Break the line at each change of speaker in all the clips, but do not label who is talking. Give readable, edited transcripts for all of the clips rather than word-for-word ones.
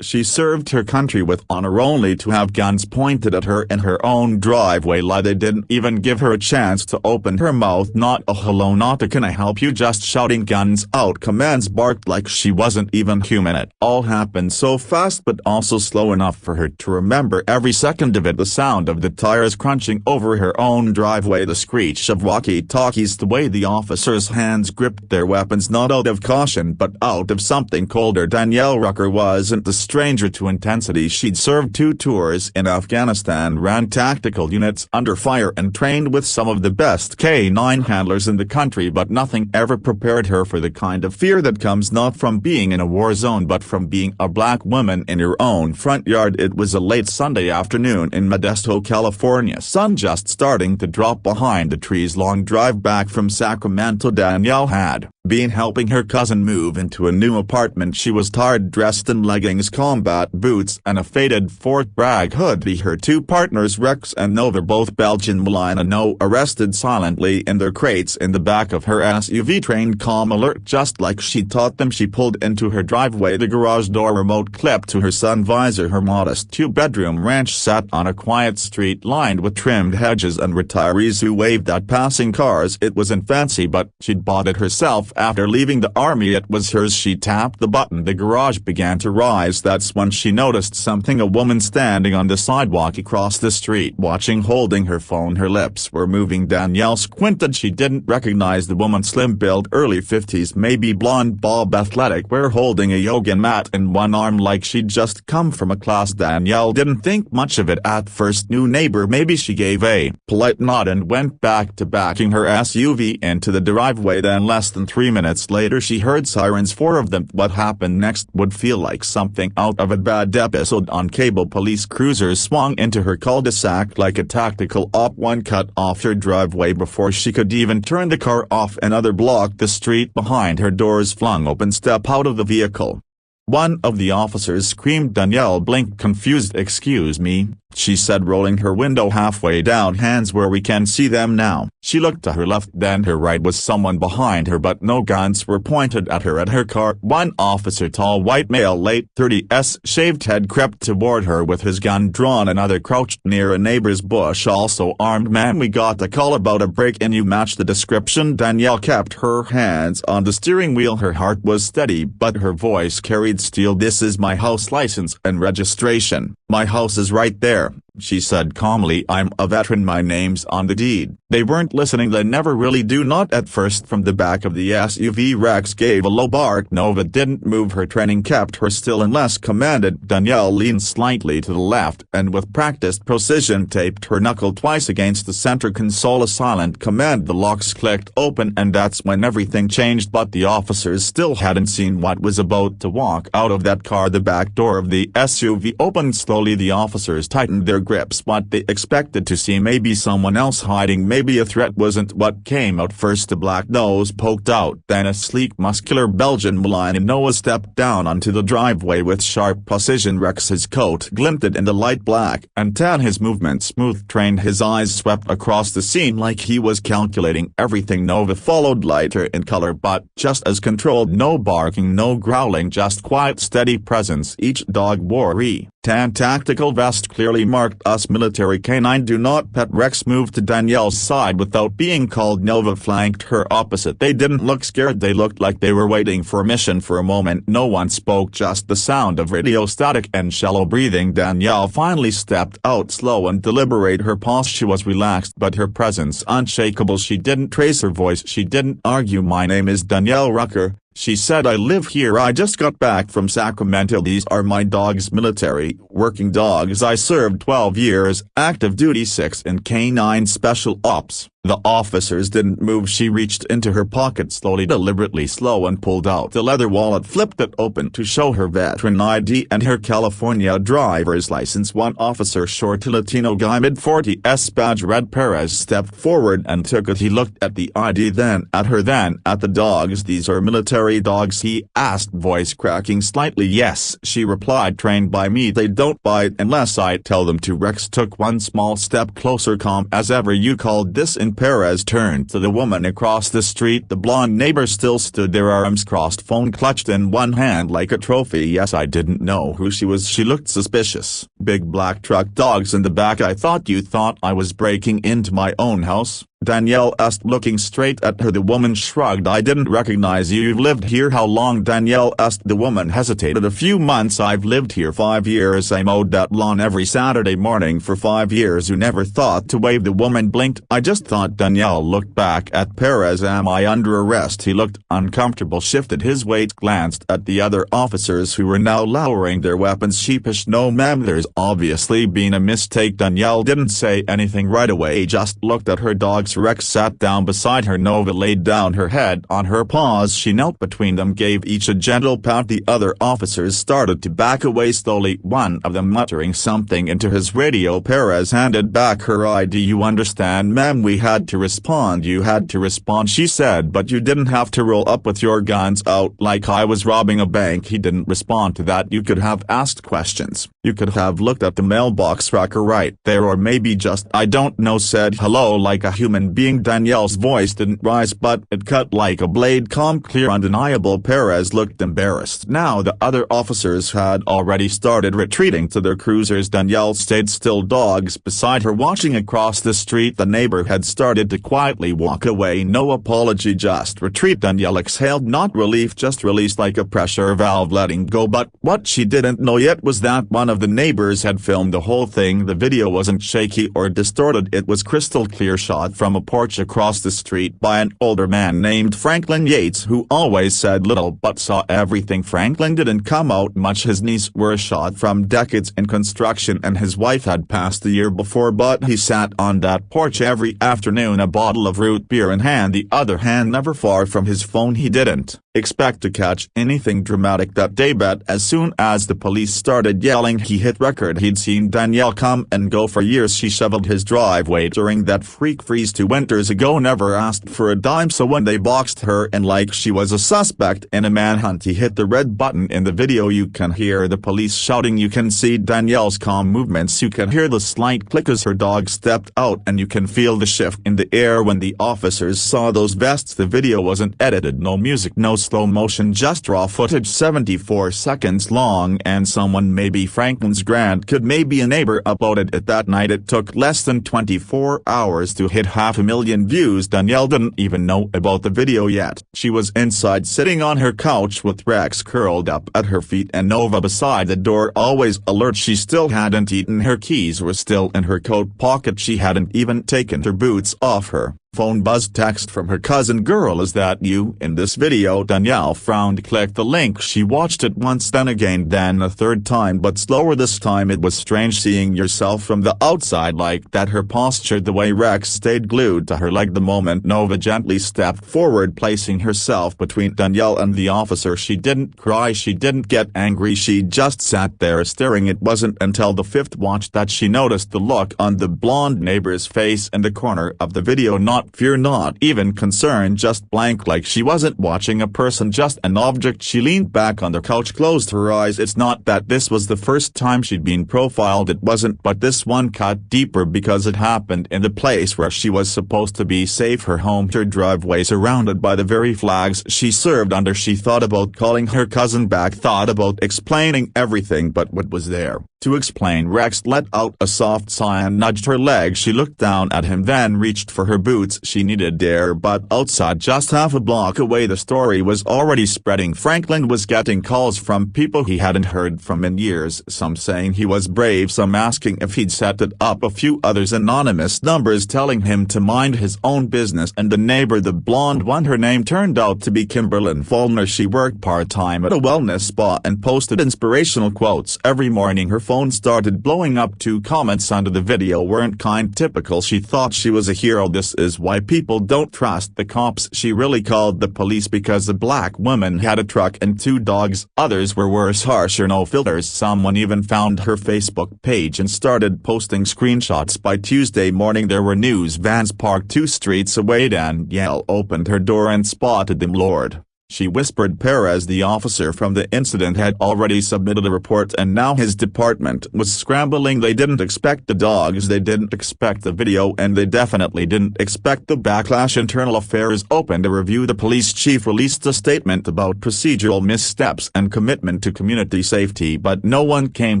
She served her country with honor only to have guns pointed at her in her own driveway. Like they didn't even give her a chance to open her mouth. Not a hello, not a can I help you, just shouting guns out commands barked like she wasn't even human. It all happened so fast but also slow enough for her to remember every second of it. The sound of the tires crunching over her own driveway, the screech of walkie-talkies, the way the officers' hands gripped their weapons, not out of caution but out of something colder. Danielle Rucker wasn't a stranger to intensity. She'd served 2 tours in Afghanistan, ran tactical units under fire and trained with some of the best K-9 handlers in the country, but nothing ever prepared her for the kind of fear that comes not from being in a war zone but from being a black woman in your own front yard. It was a late Sunday afternoon in Modesto, California, sun just starting to drop behind the trees. Long drive back from Sacramento. Danielle had been helping her cousin move into a new apartment. She was tired, dressed in leggings, combat boots and a faded Fort Bragg hoodie. Her 2 partners, Rex and Nova, both Belgian Malinois, arrested silently in their crates in the back of her SUV, trained calm alert just like she taught them. She pulled into her driveway, the garage door remote clipped to her sun visor. Her modest 2-bedroom ranch sat on a quiet street lined with trimmed hedges and retirees who waved at passing cars. It wasn't fancy but she'd bought it herself after leaving the army. It was hers. She tapped the button. The garage began to rise. That's when she noticed something. A woman standing on the sidewalk across the street, watching, holding her phone. Her lips were moving. Danielle squinted. She didn't recognize the woman. Slim-built, early 50s, maybe blonde, bob athletic, wear, holding a yoga mat in one arm like she'd just come from a class. Danielle didn't think much of it at first. New neighbor maybe. She gave a polite nod and went back to backing her SUV into the driveway. Then less than 3 minutes later she heard sirens, 4 of them. What happened next would feel like something out of a bad episode on cable. Police cruisers swung into her cul-de-sac like a tactical op. One cut off her driveway before she could even turn the car off. Another blocked the street behind her. Doors flung open. Step out of the vehicle. One of the officers screamed. Danielle blinked, confused. Excuse me, she said, rolling her window halfway down. Hands where we can see them now. She looked to her left, then her right. Was someone behind her, but no guns were pointed at her. At her car, one officer, tall white male, late 30s, shaved head, crept toward her with his gun drawn. Another crouched near a neighbor's bush, also armed man. We got a call about a break-in. You match the description. Danielle kept her hands on the steering wheel. Her heart was steady, but her voice carried steel. This is my house, license and registration. My house is right there, she said calmly. I'm a veteran. My name's on the deed. They weren't listening. They never really do. Not at first. From the back of the SUV, Rex gave a low bark. Nova didn't move. Her training kept her still unless commanded. Danielle leaned slightly to the left and with practiced precision taped her knuckle twice against the center console. A silent command. The locks clicked open and that's when everything changed. But the officers still hadn't seen what was about to walk out of that car. The back door of the SUV opened slowly. The officers tightened their grips. What they expected to see, maybe someone else hiding, maybe a threat, wasn't what came out first. A black nose poked out, then a sleek, muscular Belgian Malinois stepped down onto the driveway with sharp precision. Rex's coat glinted in the light black and tan, his movements smooth, trained. His eyes swept across the scene like he was calculating everything. Nova followed, lighter in color but just as controlled. No barking, no growling, just quiet, steady presence. Each dog wore a tan tactical vest clearly marked us military. K9 do not pet. Rex moved to Danielle's side without being called. Nova flanked her opposite. They didn't look scared. They looked like they were waiting for a mission. For a moment no one spoke, just the sound of radio static and shallow breathing. Danielle finally stepped out, slow and deliberate. Her posture was relaxed but her presence unshakable. She didn't trace her voice. She didn't argue. My name is Danielle Rucker, she said. I live here. I just got back from Sacramento. These are my dogs, military, working dogs. I served 12 years, active duty, 6 in K9 special ops. The officers didn't move. She reached into her pocket slowly, deliberately slow, and pulled out the leather wallet, flipped it open to show her veteran ID and her California driver's license. One officer, short Latino guy, mid-40s, badge red, Perez, stepped forward and took it. He looked at the ID, then at her, then at the dogs. These are military dogs, he asked, voice cracking slightly. Yes, she replied, trained by me. They don't don't bite unless I tell them to. Rex took one small step closer. Calm as ever you called this in. Perez turned to the woman across the street. The blonde neighbor still stood there, arms crossed, phone clutched in one hand like a trophy. Yes, I didn't know who she was. She looked suspicious. Big black truck, dogs in the back. I thought you thought I was breaking into my own house? Danielle asked, looking straight at her. The woman shrugged. I didn't recognize you. You've lived here how long? Danielle asked. The woman hesitated. A few months. I've lived here 5 years. I mowed that lawn every Saturday morning for 5 years. You never thought to wave? The woman blinked. I just thought. Danielle looked back at Perez. Am I under arrest? He looked uncomfortable, shifted his weight, glanced at the other officers who were now lowering their weapons. Sheepish. No ma'am, there's obviously been a mistake. Danielle didn't say anything right away, just looked at her dogs. Rex sat down beside her. Nova laid down her head on her paws. She knelt between them, gave each a gentle pat. The other officers started to back away slowly, one of them muttering something into his radio. Perez handed back her ID. You understand, ma'am? We had to respond. You had to respond, she said, but you didn't have to roll up with your guns out like I was robbing a bank. He didn't respond to that. You could have asked questions. You could have looked at the mailbox racker right there, or maybe just, I don't know, said hello like a human being. Danielle's voice didn't rise, but it cut like a blade. Calm, clear, undeniable. Perez looked embarrassed. Now the other officers had already started retreating to their cruisers. Danielle stayed still, dogs beside her watching across the street. The neighbor had started to quietly walk away. No apology, just retreat. Danielle exhaled, not relief, just release, like a pressure valve letting go. But what she didn't know yet was that one of the neighbors had filmed the whole thing. The video wasn't shaky or distorted. It was crystal clear, shot from a porch across the street by an older man named Franklin Yates, who always said little but saw everything. Franklin didn't come out much. His knees were shot from decades in construction and his wife had passed the year before, but he sat on that porch every afternoon, a bottle of root beer in hand, the other hand never far from his phone. He didn't expect to catch anything dramatic that day, but as soon as the police started yelling, he hit record. He'd seen Danielle come and go for years. She shoveled his driveway during that freak freeze 2 winters ago, never asked for a dime, so when they boxed her in like she was a suspect in a manhunt, he hit the red button. In the video you can hear the police shouting, you can see Danielle's calm movements, you can hear the slight click as her dog stepped out, and you can feel the shift in the air when the officers saw those vests. The video wasn't edited, no music, no slow motion, just raw footage, 74 seconds long, and someone, maybe Franklin's grand kid, maybe a neighbor, uploaded it that night. It took less than 24 hours to hit 500,000 views. Danielle didn't even know about the video yet. She was inside sitting on her couch with Rex curled up at her feet and Nova beside the door, always alert. She still hadn't eaten. Her keys were still in her coat pocket. She hadn't even taken her boots off her. Phone buzzed. Text from her cousin. Girl, is that you in this video? Danielle frowned, clicked the link. She watched it once, then again, then a third time, but slower this time. It was strange seeing yourself from the outside like that. Her posture, the way Rex stayed glued to her leg. The moment Nova gently stepped forward, placing herself between Danielle and the officer, she didn't cry, she didn't get angry, she just sat there staring. It wasn't until the fifth watch that she noticed the look on the blonde neighbor's face in the corner of the video. Not fear, not even concern, just blank, like she wasn't watching a person, just an object. She leaned back on the couch, closed her eyes. It's not that this was the first time she'd been profiled, it wasn't, but this one cut deeper because it happened in the place where she was supposed to be safe, her home, her driveway, surrounded by the very flags she served under. She thought about calling her cousin back, thought about explaining everything, but what was there to explain? Rex let out a soft sigh and nudged her leg. She looked down at him, then reached for her boots. She needed air, but outside, just half a block away, the story was already spreading. Franklin was getting calls from people he hadn't heard from in years, some saying he was brave, some asking if he'd set it up, a few others anonymous numbers telling him to mind his own business. And the neighbor, the blonde one, her name turned out to be Kimberlyn Fulner. She worked part-time at a wellness spa and posted inspirational quotes every morning. Her phone started blowing up. 2 comments under the video weren't kind. Typical. She thought she was a hero. This is why people don't trust the cops. She really called the police because the black woman had a truck and 2 dogs. Others were worse, harsher, no filters. Someone even found her Facebook page and started posting screenshots. By Tuesday morning there were news vans parked 2 streets away. Danielle opened her door and spotted them. Lord, she whispered. Perez, the officer from the incident, had already submitted a report and now his department was scrambling. They didn't expect the dogs, they didn't expect the video, and they definitely didn't expect the backlash. Internal Affairs opened a review. The police chief released a statement about procedural missteps and commitment to community safety, but no one came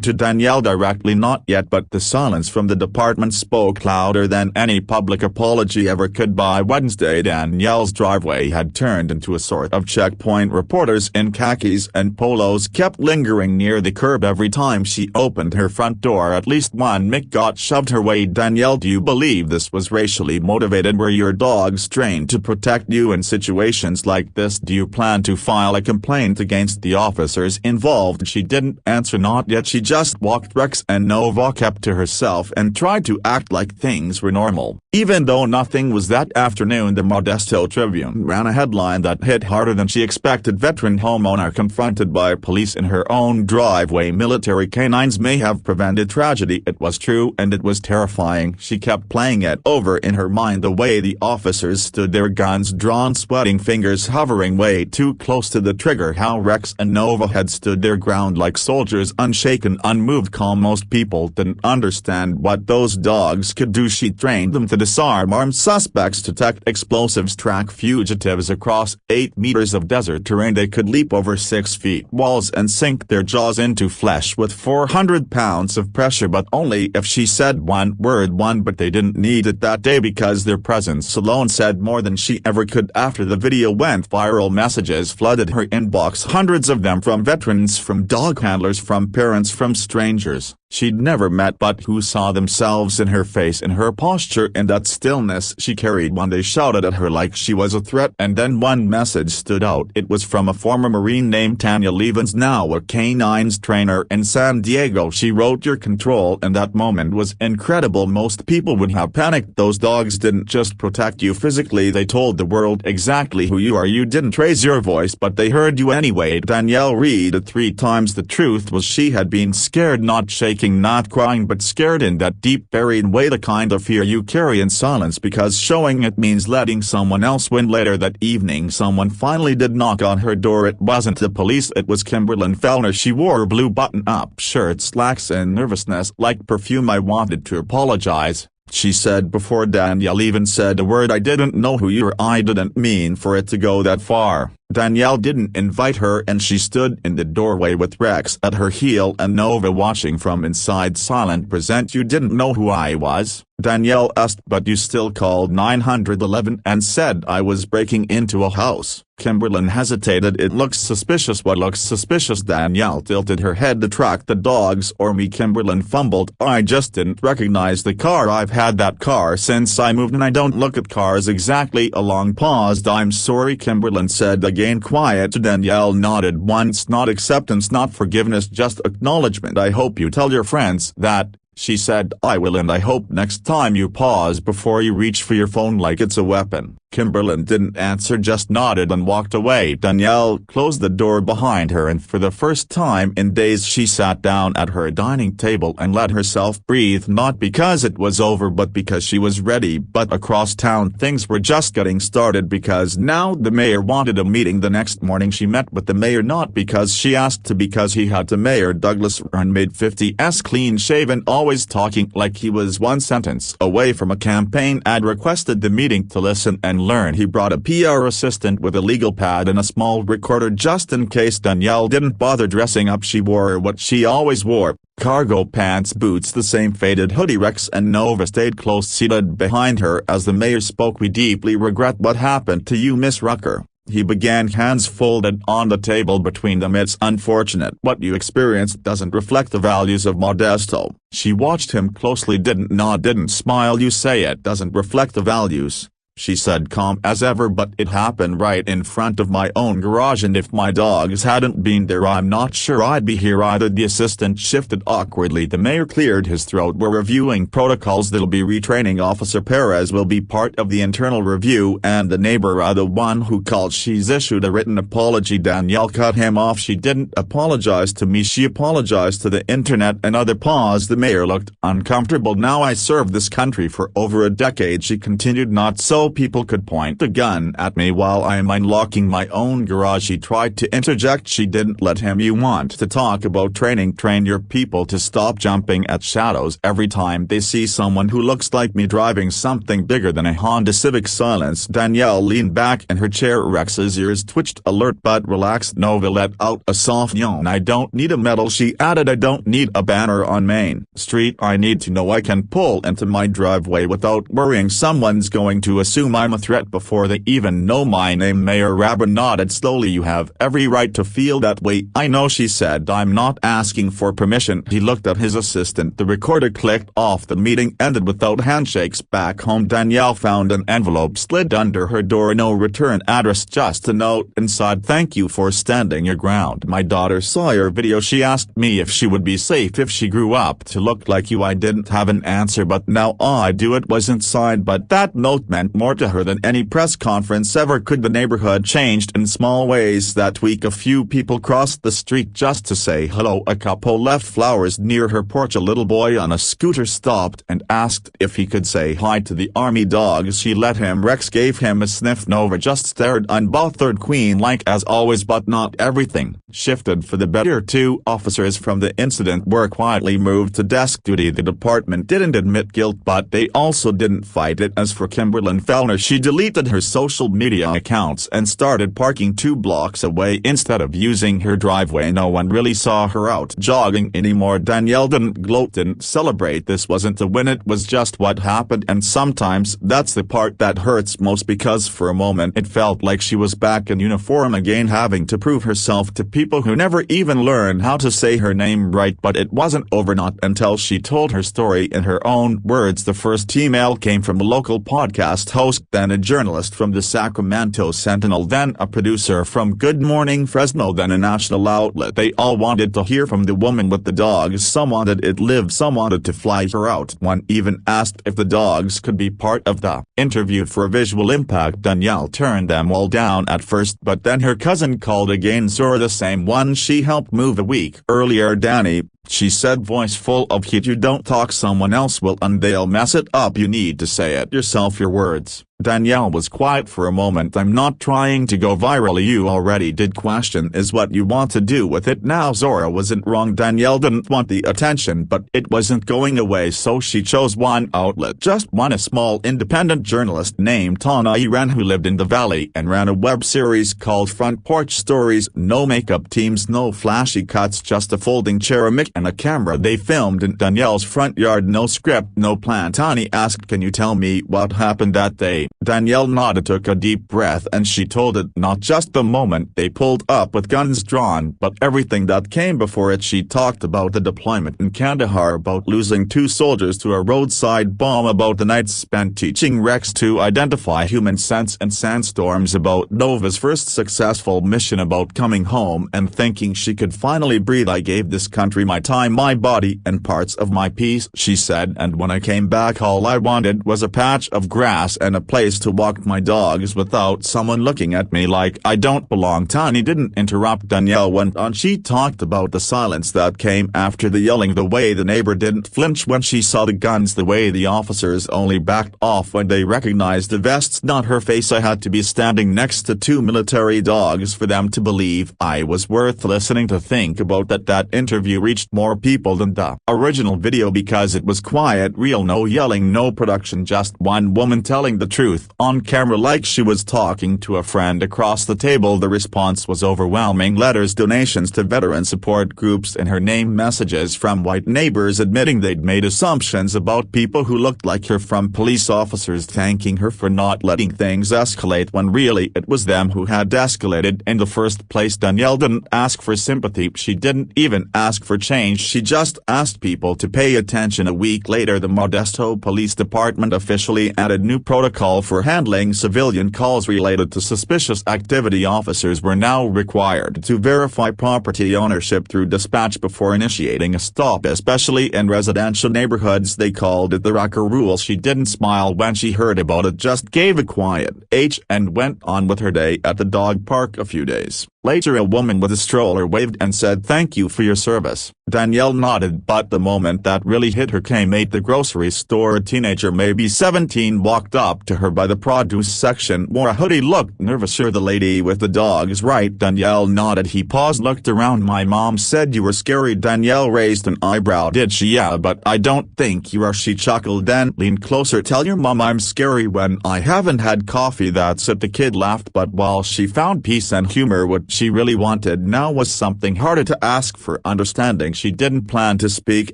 to Danielle directly, not yet. But the silence from the department spoke louder than any public apology ever could. By Wednesday, Danielle's driveway had turned into a sort of checkpoint. Reporters in khakis and polos kept lingering near the curb every time she opened her front door. At least one mic got shoved her way. Danielle, do you believe this was racially motivated? Were your dogs trained to protect you in situations like this? Do you plan to file a complaint against the officers involved? She didn't answer, not yet. She just walked. Rex and Nova kept to herself and tried to act like things were normal. Even though nothing was. That afternoon, the Modesto Tribune ran a headline that hit harder than she expected. Veteran homeowner confronted by police in her own driveway. Military canines may have prevented tragedy. It was true, and it was terrifying. She kept playing it over in her mind, the way the officers stood there, guns drawn, sweating fingers hovering way too close to the trigger. How Rex and Nova had stood their ground like soldiers, unshaken, unmoved, calm. Most people didn't understand what those dogs could do. She trained them to disarm armed suspects, detect explosives, track fugitives across 8 meters of desert terrain. They could leap over 6 feet walls and sink their jaws into flesh with 400 pounds of pressure, but only if she said one word. But they didn't need it that day because their presence alone said more than she ever could. After the video went viral, messages flooded her inbox, hundreds of them from veterans, from dog handlers, from parents, from strangers she'd never met but who saw themselves in her face, in her posture, in that stillness she carried. One day shouted at her like she was a threat, and then one message stood out. It was from a former Marine named Tanya Levens, now a canines trainer in San Diego. She wrote, "Your control in that moment was incredible. Most people would have panicked. Those dogs didn't just protect you physically, they told the world exactly who you are. You didn't raise your voice, but they heard you anyway." Danielle read it 3 times. The truth was, she had been scared, not shaking, not crying, but scared in that deep, buried way, the kind of fear you carry in silence because showing it means letting someone else win. Later that evening, someone finally did knock on her door. It wasn't the police, it was Kimberlyn Fellner. She wore a blue button-up shirt, slacks, and nervousness like perfume. "I wanted to apologize," she said before Danielle even said a word. "I didn't know who you were. I didn't mean for it to go that far." Danielle didn't invite her, and she stood in the doorway with Rex at her heel and Nova watching from inside, silent. "Present, you didn't know who I was?" Danielle asked. "But you still called 911 and said I was breaking into a house." Kimberlyn hesitated. "It looks suspicious." "What looks suspicious?" Danielle tilted her head. "To track the dogs or me?" Kimberlyn fumbled. "I just didn't recognize the car. I've had that car since I moved and I don't look at cars exactly." A long pause. "I'm sorry," Kimberlyn said, again quiet. Danielle nodded once. Not acceptance, not forgiveness, just acknowledgement. "I hope you tell your friends that," she said. "I will, and I hope next time you pause before you reach for your phone like it's a weapon." Kimberlyn didn't answer, just nodded and walked away. Danielle closed the door behind her, and for the first time in days she sat down at her dining table and let herself breathe, not because it was over but because she was ready. But across town things were just getting started, because now the mayor wanted a meeting the next morning. She met with the mayor not because she asked to, because he had to. Mayor Douglas Run, made 50s, clean-shaven, always talking like he was one sentence away from a campaign ad, requested the meeting to listen and learn. He brought a PR assistant with a legal pad and a small recorder just in case. Danielle didn't bother dressing up. She wore what she always wore, cargo pants, boots, the same faded hoodie. Rex and Nova stayed close, seated behind her as the mayor spoke. "We deeply regret what happened to you, Miss Rucker," he began, hands folded on the table between them. "It's unfortunate. What you experienced doesn't reflect the values of Modesto." She watched him closely, didn't nod, didn't smile. "You say it doesn't reflect the values," she said, calm as ever, "but it happened right in front of my own garage, and if my dogs hadn't been there I'm not sure I'd be here either." The assistant shifted awkwardly. The mayor cleared his throat. "We're reviewing protocols. They'll be retraining. Officer Perez will be part of the internal review, and the neighbor, the one who called, she's issued a written apology." Danielle cut him off. "She didn't apologize to me. She apologized to the internet." Another pause. The mayor looked uncomfortable. "Now I served this country for over a decade," she continued, "not so so people could point the gun at me while I'm unlocking my own garage. He tried to interject. She didn't let him. You want to talk about training? Train your people to stop jumping at shadows every time they see someone who looks like me driving something bigger than a Honda Civic. Silence. Danielle leaned back in her chair. Rex's ears twitched. Alert but relaxed. Nova let out a soft yawn. I don't need a medal, she added. I don't need a banner on Main Street. I need to know I can pull into my driveway without worrying someone's going to assume I'm a threat before they even know my name. Mayor Rabin nodded slowly. You have every right to feel that way. I know, she said. I'm not asking for permission. He looked at his assistant. The recorder clicked off. The meeting ended without handshakes. Back home, Danielle found an envelope slid under her door. No return address, just a note inside. Thank you for standing your ground. My daughter saw your video. She asked me if she would be safe if she grew up to look like you. I didn't have an answer, but now I do. It wasn't signed, but that note meant more to her than any press conference ever could. The neighborhood changed in small ways that week. A few people crossed the street just to say hello. A couple left flowers near her porch. A little boy on a scooter stopped and asked if he could say hi to the army dogs. She let him. Rex gave him a sniff. Nova just stared unbothered. Queen-like as always, but not everything shifted for the better. Two officers from the incident were quietly moved to desk duty. The department didn't admit guilt, but they also didn't fight it. As for Kimberlyn Fellner, she deleted her social media accounts and started parking 2 blocks away instead of using her driveway. No one really saw her out jogging anymore. Danielle didn't gloat, didn't celebrate. This wasn't a win, it was just what happened, and sometimes that's the part that hurts most, because for a moment it felt like she was back in uniform again, having to prove herself to people who never even learned how to say her name right. But it wasn't over, not until she told her story in her own words. The first email came from a local podcast host, then a journalist from the Sacramento Sentinel, then a producer from Good Morning Fresno, then a national outlet. They all wanted to hear from the woman with the dogs. Some wanted it lived, some wanted to fly her out. One even asked if the dogs could be part of the interview for visual impact. Danielle turned them all down at first, but then her cousin called again. Zora, the same one she helped move a week earlier. Danny, she said, voice full of heat, you don't talk, someone else will, and they'll mess it up. You need to say it yourself, your words. Danielle was quiet for a moment. I'm not trying to go viral. You already did. Question is what you want to do with it now. Zora wasn't wrong. Danielle didn't want the attention, but it wasn't going away, so she chose one outlet, just one, a small independent journalist named Tana Iran, who lived in the Valley and ran a web series called Front Porch Stories. No makeup teams, no flashy cuts, just a folding chair, a mic and a camera. They filmed in Danielle's front yard. No script, no plan. Tani asked, can you tell me what happened that day? Danielle nodded, took a deep breath, and she told it. Not just the moment they pulled up with guns drawn, but everything that came before it. She talked about the deployment in Kandahar, about losing 2 soldiers to a roadside bomb, about the nights spent teaching Rex to identify human scents and sandstorms, about Nova's first successful mission, about coming home and thinking she could finally breathe. I gave this country my time, my body, and parts of my peace, she said, and when I came back all I wanted was a patch of grass and a place to walk my dogs without someone looking at me like I don't belong. Tani didn't interrupt. Danielle went on. She talked about the silence that came after the yelling, the way the neighbor didn't flinch when she saw the guns, the way the officers only backed off when they recognized the vests, not her face. I had to be standing next to 2 military dogs for them to believe I was worth listening to. Think about that. That interview reached more people than the original video because it was quiet, real, no yelling, no production, just one woman telling the truth on camera like she was talking to a friend across the table. The response was overwhelming. Letters, donations to veteran support groups, and her name, messages from white neighbors admitting they'd made assumptions about people who looked like her, from police officers thanking her for not letting things escalate when really it was them who had escalated in the first place. Danielle didn't ask for sympathy. She didn't even ask for change. She just asked people to pay attention. A week later, the Modesto Police Department officially added new protocol for handling civilian calls related to suspicious activity. Officers were now required to verify property ownership through dispatch before initiating a stop, especially in residential neighborhoods. They called it the Rucker rule. She didn't smile when she heard about it, just gave a quiet H and went on with her day at the dog park. A few days later, a woman with a stroller waved and said, thank you for your service. Danielle nodded, but the moment that really hit her came at the grocery store. A teenager, maybe 17, walked up to her by the produce section, wore a hoodie, looked nervous. You're the lady with the dogs, right? Danielle nodded. He paused, looked around. My mom said you were scary. Danielle raised an eyebrow. Did she? Yeah, but I don't think you are. She chuckled, then leaned closer. Tell your mom I'm scary when I haven't had coffee. That's it. The kid laughed, but while she found peace and humor, what she really wanted now was something harder: to ask for understanding. She didn't plan to speak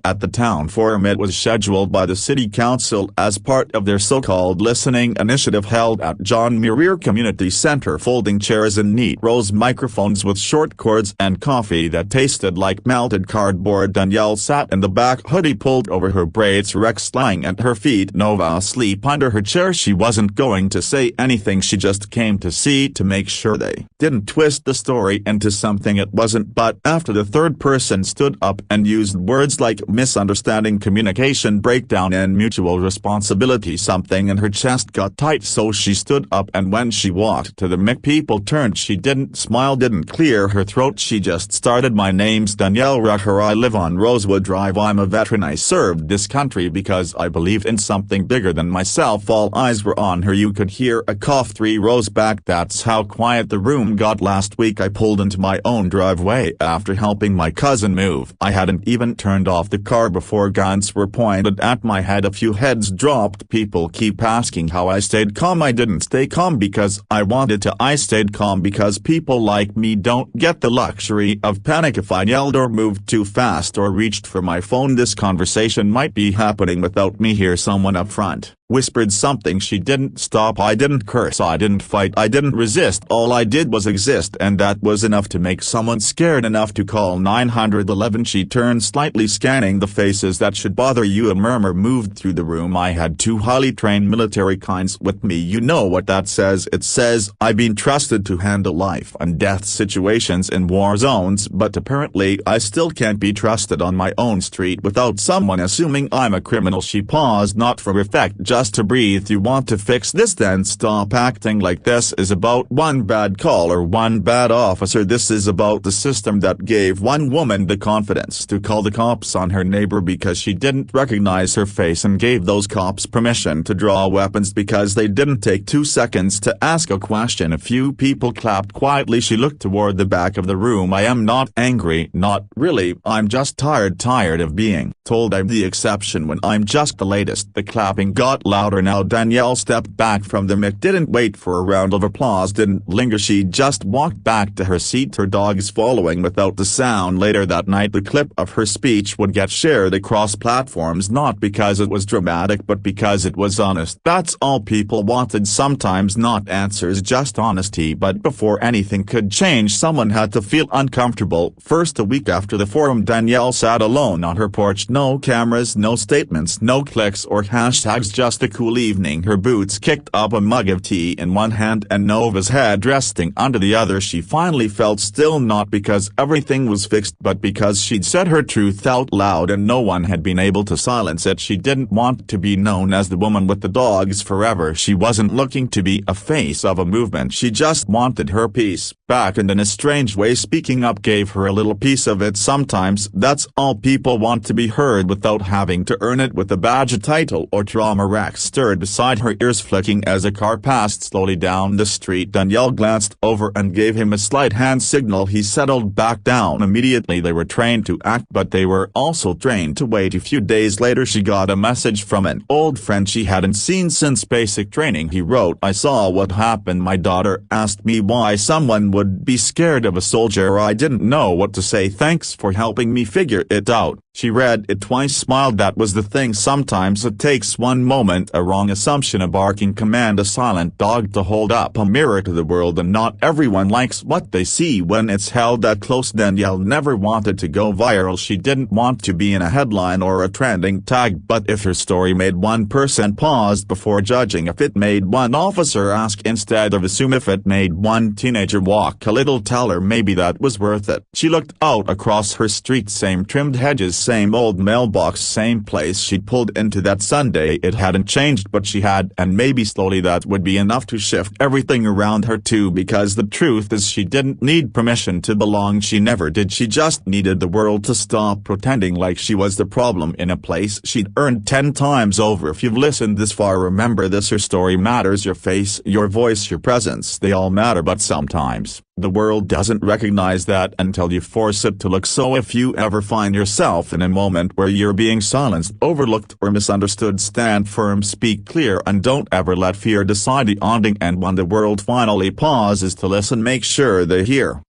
at the town forum. It was scheduled by the city council as part of their so-called listening initiative held at John Muir Community Center. Folding chairs and neat rows, microphones with short cords, and coffee that tasted like melted cardboard. Danielle sat in the back, hoodie pulled over her braids, Rex lying at her feet, Nova asleep under her chair. She wasn't going to say anything. She just came to see to make sure they didn't twist the story into something it wasn't. But after the third person stood up and used words like misunderstanding, communication breakdown, and mutual responsibility, something in her chest got tight. So she stood up, and when she walked to the mic, people turned. She didn't smile, didn't clear her throat. She just started. My name's Danielle Rucker. I live on Rosewood Drive. I'm a veteran. I served this country because I believed in something bigger than myself. All eyes were on her. You could hear a cough 3 rows back. That's how quiet the room got. Last week I pulled into my own driveway after helping my cousin move. I hadn't even turned off the car before guns were pointed at my head. A few heads dropped. People keep asking how I stayed calm. I didn't stay calm because I wanted to. I stayed calm because people like me don't get the luxury of panic. If I yelled or moved too fast or reached for my phone, this conversation might be happening without me here. Someone up front whispered something. She didn't stop. I didn't curse. I didn't fight. I didn't resist. All I did was exist, and that was enough to make someone scared enough to call 911. She turned slightly, scanning the faces that should bother you. A murmur moved through the room. I had 2 highly trained military kinds with me. You know what that says? It says I've been trusted to handle life and death situations in war zones, but apparently I still can't be trusted on my own street without someone assuming I'm a criminal. She paused, not for effect, just to breathe. You want to fix this? Then stop acting like this is about one bad call or one bad officer. This is about the system that gave one woman the confidence to call the cops on her neighbor because she didn't recognize her face, and gave those cops permission to draw weapons because they didn't take 2 seconds to ask a question. A few people clapped quietly. She looked toward the back of the room. I am not angry, not really. I'm just tired of being told I'm the exception when I'm just the latest. The clapping got louder now. Danielle stepped back from the mic, didn't wait for a round of applause, didn't linger. She just walked back to her seat, her dogs following without the sound. Later that night, the clip of her speech would get shared across platforms, not because it was dramatic but because it was honest. That's all people wanted. Sometimes not answers, just honesty. But before anything could change, someone had to feel uncomfortable. First, a week after the forum, Danielle sat alone on her porch. No cameras, no statements, no clicks or hashtags, just a cool evening. Her boots kicked up, a mug of tea in one hand and Nova's head resting under the other. She finally felt still, not because everything was fixed but because she'd said her truth out loud and no one had been able to silence it. She didn't want to be known as the woman with the dogs forever. She wasn't looking to be a face of a movement. She just wanted her peace back, and in a strange way speaking up gave her a little piece of it. Sometimes that's all people want, to be heard without having to earn it with a badge, a title or trauma. Rex stirred beside her, ears flicking as a car passed slowly down the street. Danielle glanced over and gave him a slight hand signal. He settled back down immediately. They were trained to act, but they were also trained to wait. A few days later she got a message from an old friend she hadn't seen since basic training. He wrote, I saw what happened. My daughter asked me why someone would be scared of a soldier. I didn't know what to say. Thanks for helping me figure it out. She read it twice, smiled. That was the thing. Sometimes it takes one moment, a wrong assumption, a barking command, a silent dog to hold up a mirror to the world, and not everyone likes what they see when it's held that close. Danielle never wanted to go viral. She didn't want to be in a headline or a trending tag, but if her story made one person pause before judging, if it made one officer ask instead of assume, if it made one teenager walk a little taller, maybe that was worth it. She looked out across her street. Same trimmed hedges, same old mailbox, same place she pulled into that Sunday. It hadn't changed, but she had, and maybe slowly that would be enough to shift everything around her too, because the truth is she didn't need permission to belong. She never did. She just needed the world to stop pretending like she was the problem in a place she'd earned 10 times over. If you've listened this far, remember this: your story matters, your face, your voice, your presence, they all matter, but sometimes the world doesn't recognize that until you force it to look. So if you ever find yourself in a moment where you're being silenced, overlooked, or misunderstood, stand firm, speak clear, and don't ever let fear decide the ending. And when the world finally pauses to listen, make sure they hear.